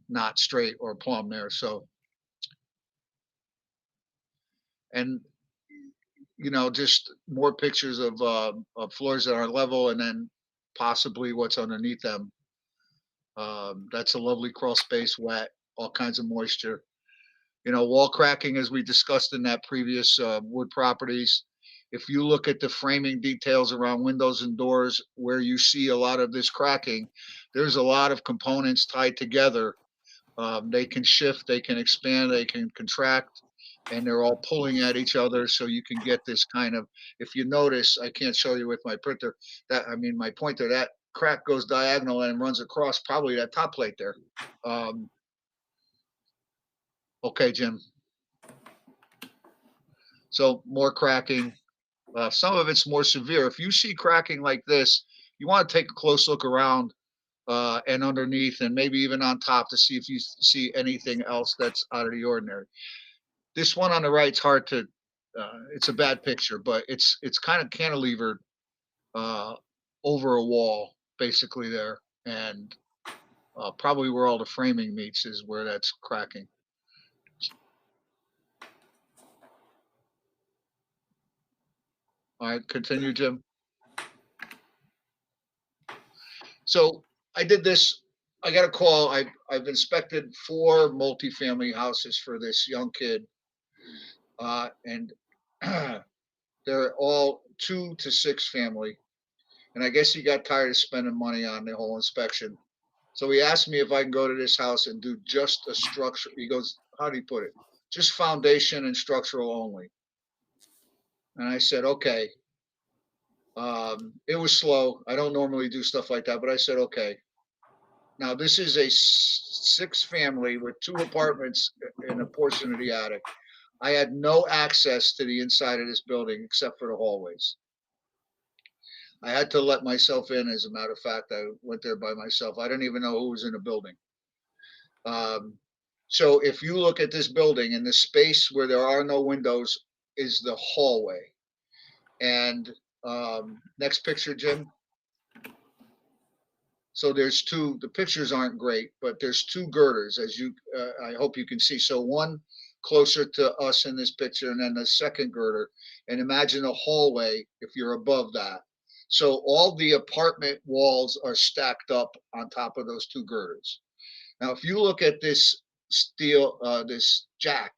not straight or plumb there. So, and just more pictures of floors that are level and then possibly what's underneath them. That's a lovely crawl space, wet, all kinds of moisture. Wall cracking, as we discussed in that previous wood properties. If you look at the framing details around windows and doors where you see a lot of this cracking, there's a lot of components tied together. They can shift, they can expand, they can contract, and they're all pulling at each other. So you can get this kind of, if you notice, I can't show you with my printer, my pointer, that crack goes diagonal and runs across probably that top plate there. Okay, Jim. So more cracking. Some of it's more severe. If you see cracking like this, you want to take a close look around and underneath and maybe even on top to see if you see anything else that's out of the ordinary. This one on the right, it's hard to, it's a bad picture, but it's kind of cantilevered over a wall basically there. And probably where all the framing meets is where that's cracking. All right, continue, Jim. So I did this. I got a call. I've inspected 4 multifamily houses for this young kid, and they're all 2 to 6 family. And I guess he got tired of spending money on the whole inspection. So he asked me if I can go to this house and do just a structure. He goes, how do you put it? Just foundation and structural only. And I said, okay. It was slow. I don't normally do stuff like that, but I said, okay. Now this is a 6 family with 2 apartments in a portion of the attic. I had no access to the inside of this building except for the hallways. I had to let myself in. As a matter of fact, I went there by myself. I didn't even know who was in the building. So if you look at this building, and the space where there are no windows is the hallway. And next picture, Jim. So there's two, the pictures aren't great, but there's two girders, as you, I hope you can see. So one closer to us in this picture, and then the second girder. And imagine a hallway if you're above that. So all the apartment walls are stacked up on top of those two girders. Now, if you look at this steel, this jack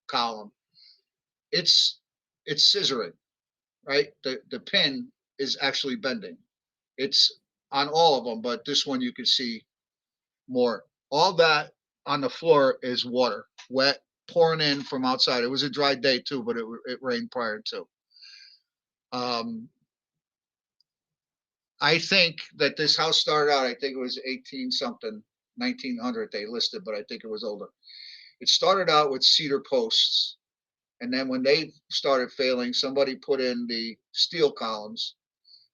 column, it's scissoring, right? The pin is actually bending. It's on all of them, but this one you can see more. All that on the floor is water, wet, pouring in from outside. It was a dry day too, but it rained prior to. I think that this house started out, I think it was 18 something, 1900 they listed, but I think it was older. It started out with cedar posts. And then when they started failing, somebody put in the steel columns.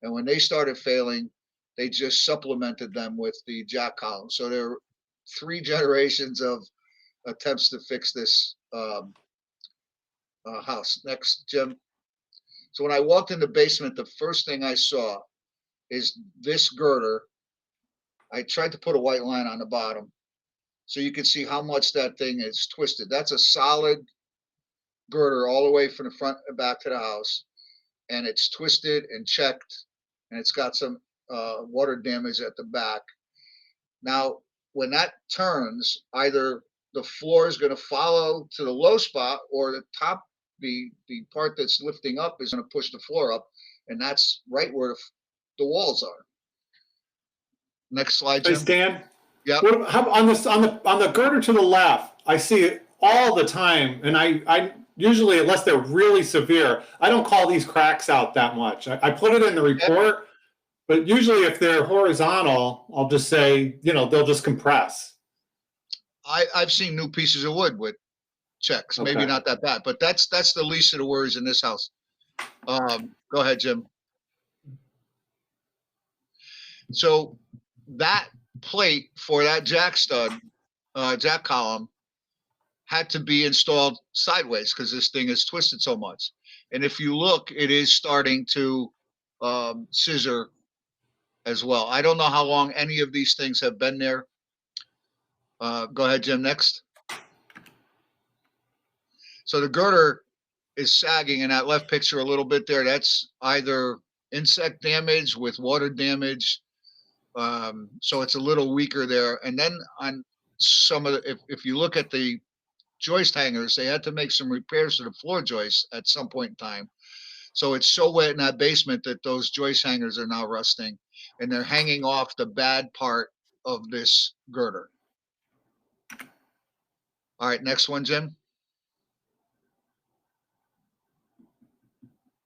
And when they started failing, they just supplemented them with the jack columns. So there were 3 generations of attempts to fix this house. Next, Jim. So when I walked in the basement, the first thing I saw is this girder. I tried to put a white line on the bottom so you can see how much that thing is twisted. That's a solid girder all the way from the front and back to the house. And it's twisted and checked, and it's got some water damage at the back. Now, when that turns, either the floor is going to follow to the low spot, or the top, the part that's lifting up is going to push the floor up, and that's right where the walls are. Next slide, Hey, Jim. Stan. Yeah. On the girder to the left, I see it all the time, and I usually, unless they're really severe, I don't call these cracks out that much. I put it in the report, but usually if they're horizontal, I'll just say, they'll just compress. I've seen new pieces of wood with checks, maybe Okay. not that bad, but that's the least of the worries in this house. Go ahead, Jim. So that plate for that jack stud, jack column, had to be installed sideways because this thing is twisted so much. And if you look, it is starting to scissor as well. I don't know how long any of these things have been there. Go ahead, Jim, next. So the girder is sagging in that left picture a little bit there. That's either insect damage with water damage. So it's a little weaker there. And then on some of the, if you look at the joist hangers, they had to make some repairs to the floor joists at some point in time. So it's so wet in that basement that those joist hangers are now rusting, and they're hanging off the bad part of this girder. All right, next one, Jim.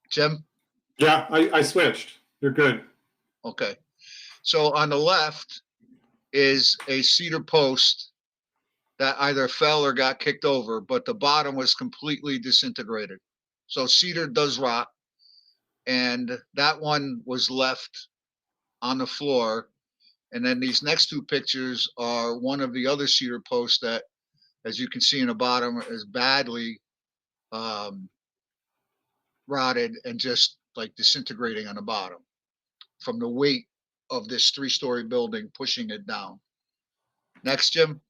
Jim? Yeah, I switched. You're good. Okay. So on the left is a cedar post that either fell or got kicked over, but the bottom was completely disintegrated. So cedar does rot, and that one was left on the floor. And then these next 2 pictures are one of the other cedar posts that, as you can see in the bottom, is badly rotted and just like disintegrating on the bottom from the weight of this 3-story building pushing it down. Next, Jim.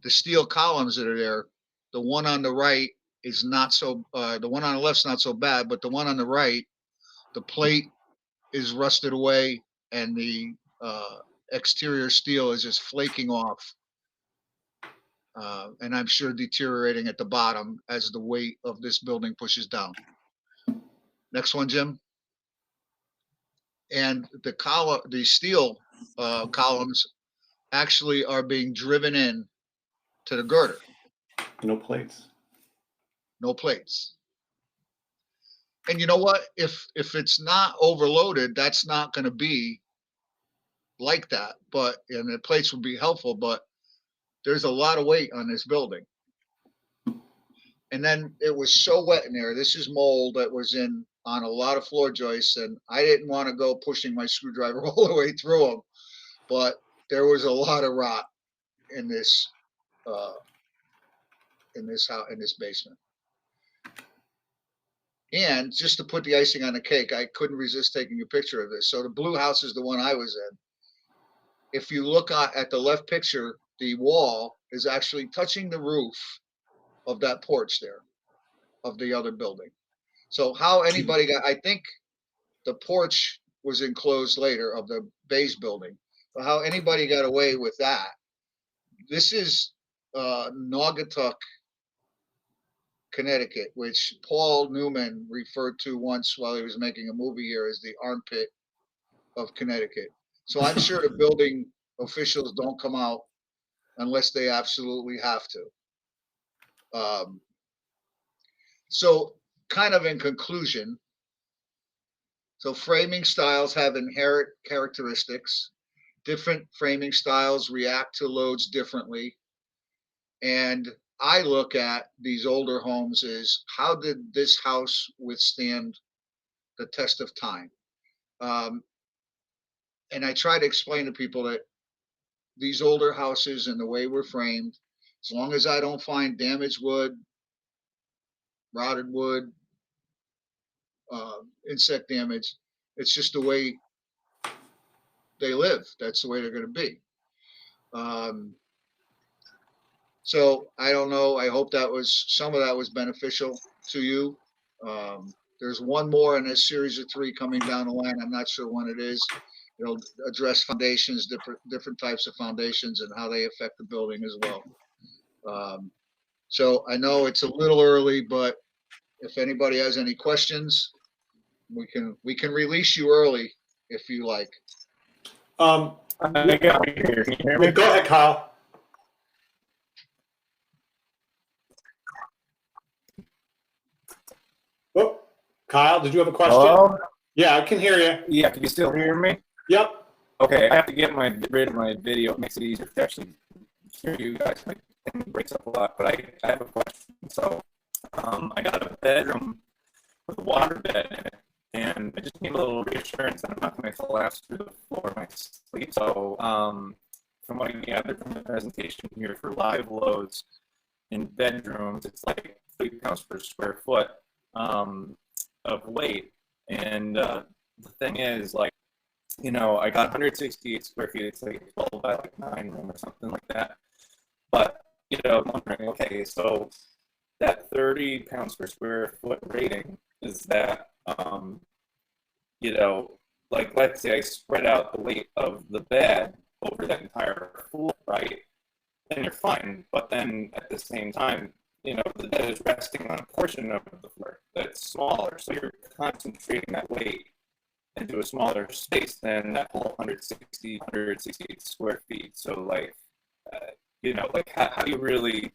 The steel columns that are there, the one on the right is not so, the one on the left's not so bad, but the one on the right, the plate is rusted away and the exterior steel is just flaking off. And I'm sure deteriorating at the bottom as the weight of this building pushes down. Next one, Jim. And the steel columns actually are being driven in to the girder. No plates. No plates. And you know what? If it's not overloaded, that's not going to be like that. And the plates would be helpful, but there's a lot of weight on this building. And then it was so wet in there. This is mold that was on a lot of floor joists, and I didn't want to go pushing my screwdriver all the way through them, but there was a lot of rot in this house, in this basement. And just to put the icing on the cake, I couldn't resist taking a picture of this. So the blue house is the one I was in. If you look at the left picture, the wall is actually touching the roof of that porch there, of the other building. So how anybody got, I think the porch was enclosed later of the base building, but how anybody got away with that. This is Naugatuck, Connecticut, which Paul Newman referred to once while he was making a movie here as the armpit of Connecticut. So I'm sure the building officials don't come out unless they absolutely have to. So kind of in conclusion, so framing styles have inherent characteristics. Different framing styles react to loads differently. And I look at these older homes as how did this house withstand the test of time? And I try to explain to people that these older houses and the way we're framed, as long as I don't find damaged wood, rotted wood, insect damage, it's just the way they live. That's the way they're going to be. So I don't know. I hope that was some of that was beneficial to you. There's one more in this series of 3 coming down the line. I'm not sure when it is. It'll address foundations, different types of foundations, and how they affect the building as well. So I know it's a little early, but if anybody has any questions, we can release you early if you like. I got you here. Can you hear me? Go ahead, Kyle. Oh, Kyle, did you have a question? Hello? Yeah, I can hear you. Yeah, can you still hear me? Yep. Okay, I have to get rid of my video. It makes it easier to actually hear you guys. It breaks up a lot, but I have a question. So, I got a bedroom with a water bed in it, and I just need a little reassurance that I'm not going to collapse through the floor of my sleep. So, from what I gathered from the presentation here for live loads in bedrooms, it's like 3 pounds per square foot of weight. And the thing is, like, you know, I got 168 square feet. It's like 12 by like 9 room or something like that. But, you know, I'm wondering, okay, so that 30 pounds per square foot rating, is that, you know, like, let's say I spread out the weight of the bed over that entire floor, right? Then you're fine. But then at the same time, you know, the bed is resting on a portion of the floor that's smaller. So you're concentrating that weight into a smaller space than that whole 168 square feet. So, like, you know, like, how do you really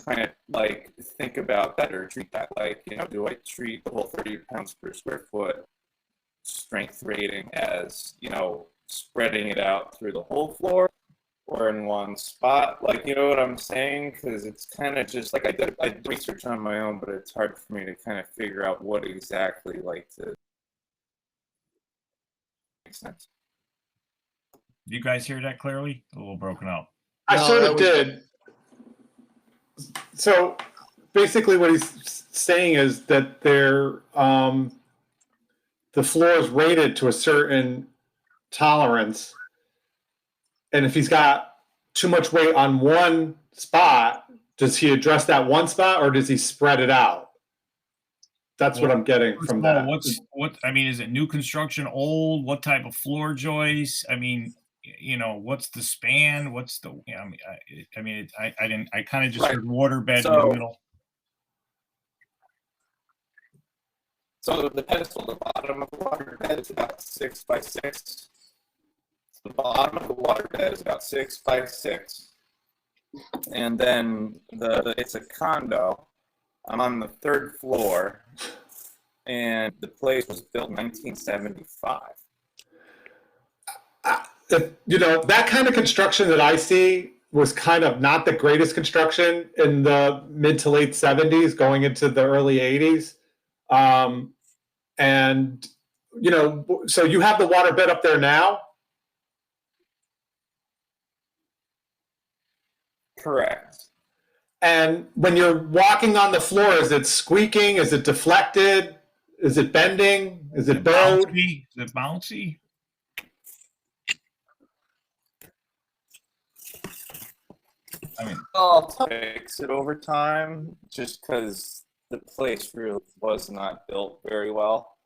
kind of, like, think about that or treat that? Like, you know, do I treat the whole 30 pounds per square foot strength rating as, you know, spreading it out through the whole floor or in one spot? Like, you know what I'm saying? Because it's kind of just like I did research on my own, but it's hard for me to kind of figure out what exactly, like, to make sense. Do you guys hear that clearly? A little broken up. I No, sort that of was- did. So basically what he's saying is that the floor is rated to a certain tolerance. And if he's got too much weight on one spot, does he address that one spot or does he spread it out? That's what I'm getting from that. I mean, is it new construction, old? What type of floor joist? I mean, you know, what's the span? What's the, you know, I kind of just Right. heard water bed in So- the middle. So the pedestal, the bottom of the water bed is about 6 by 6. The bottom of the water bed is about 6 by 6. And then it's a condo. I'm on the 3rd floor, and the place was built in 1975. You know, that kind of construction that I see was kind of not the greatest construction in the mid to late 70s going into the early 80s. And, you know, so you have the water bed up there now? Correct. And when you're walking on the floor, is it squeaking? Is it deflected? Is it bending? Is it bowed? bouncy? Is it bouncy? I mean, I'll fix it over time just because the place really was not built very well.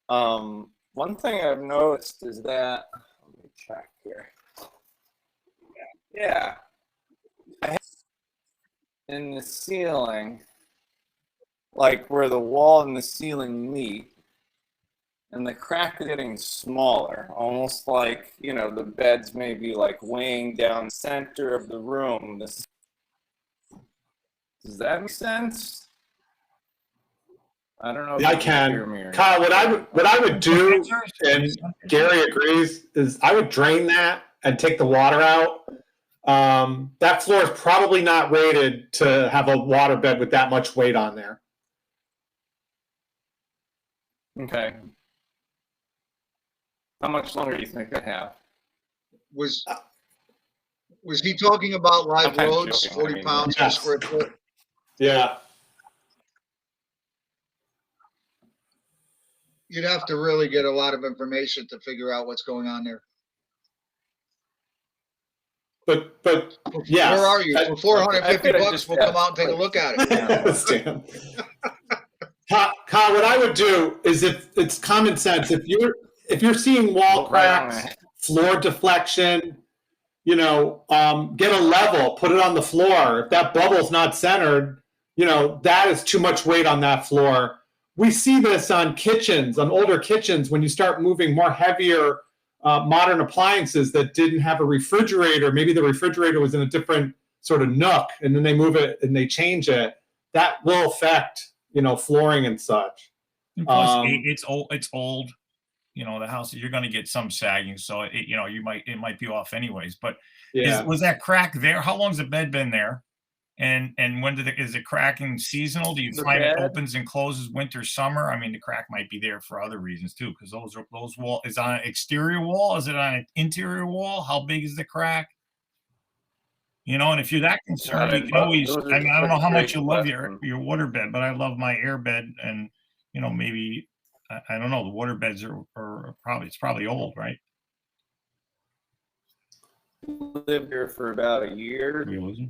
One thing I've noticed is that, let me check here. Yeah. In the ceiling, like where the wall and the ceiling meet, and the crack is getting smaller, almost like, the bed's maybe like weighing down the center of the room. Does that make sense? I don't know. If I you can. hear me or not. Kyle, what I would do, and Gary agrees, is I would drain that and take the water out. That floor is probably not rated to have a water bed with that much weight on there. Okay. How much longer do you think I have? Was he talking about live I'm kinda loads, joking, 40 I mean, pounds per yes. square foot? Yeah. You'd have to really get a lot of information to figure out what's going on there. But yes. Where are you? For 450 I could have bucks, just we'll come asked, out and take a like, look at it. Yeah. Stan. Kyle, what I would do is, if it's common sense, if you're seeing wall Right on cracks, it. floor deflection, get a level, put it on the floor. If that bubble's not centered, that is too much weight on that floor. We see this on kitchens, on older kitchens, when you start moving more heavier modern appliances that didn't have a refrigerator. Maybe the refrigerator was in a different sort of nook, and then they move it and they change it. That will affect, flooring and such. and plus, it's old. It's old. The house, you're going to get some sagging, so it might be off anyways. But Yeah. was that crack there? How long's the bed been there? And when is it cracking seasonal? Do you The find it bed? opens and closes winter, summer? I mean, the crack might be there for other reasons too, because those wall is on an exterior wall. Is it on an interior wall? How big is the crack? And if you're that concerned, you can always. Those are I mean, I don't know how much great you love questions. your water bed, but I love my air bed, and maybe I don't know. The water beds are probably old, right? Lived here for about a year. Realism.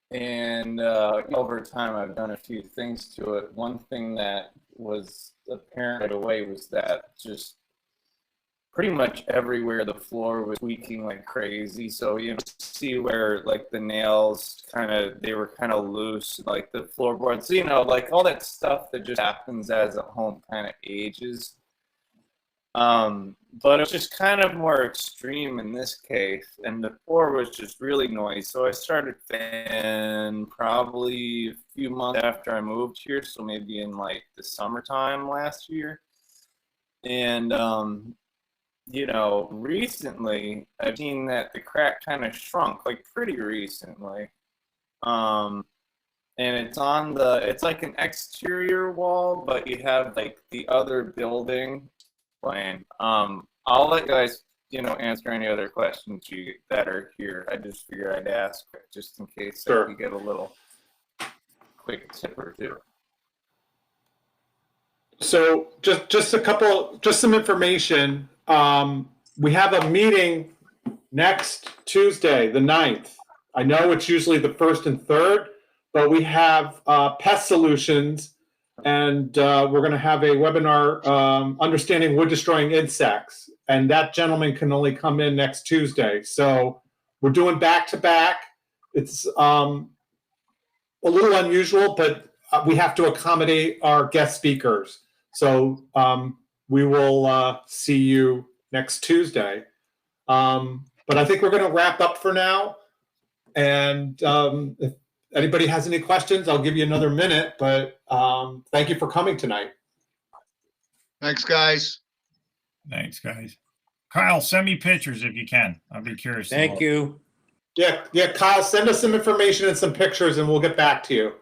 And over time, I've done a few things to it. One thing that was apparent right away was that just pretty much everywhere the floor was squeaking like crazy. So you see where like the nails they were kind of loose, like the floorboards, like all that stuff that just happens as a home kind of ages. But it's just kind of more extreme in this case, and the floor was just really noisy. So I started fan probably a few months after I moved here, so maybe in like the summertime last year. And recently I've seen that the crack kind of shrunk, like pretty recently. And it's like an exterior wall, but you have like the other building plan. I'll let you guys, answer any other questions that are here. I just figured I'd ask just in case Sure. I could get a little quick tip or two. So just some information. We have a meeting next Tuesday, the 9th. I know it's usually the 1st and 3rd, but we have Pest Solutions, and we're going to have a webinar, Understanding Wood Destroying Insects. And that gentleman can only come in next Tuesday. So we're doing back-to-back. It's a little unusual, but we have to accommodate our guest speakers. So we will see you next Tuesday. But I think we're going to wrap up for now. And if anybody has any questions, I'll give you another minute. But thank you for coming tonight. Thanks, guys. Thanks, guys. Kyle, send me pictures if you can. I'll be curious. Thank you. Yeah, Kyle, send us some information and some pictures, and we'll get back to you.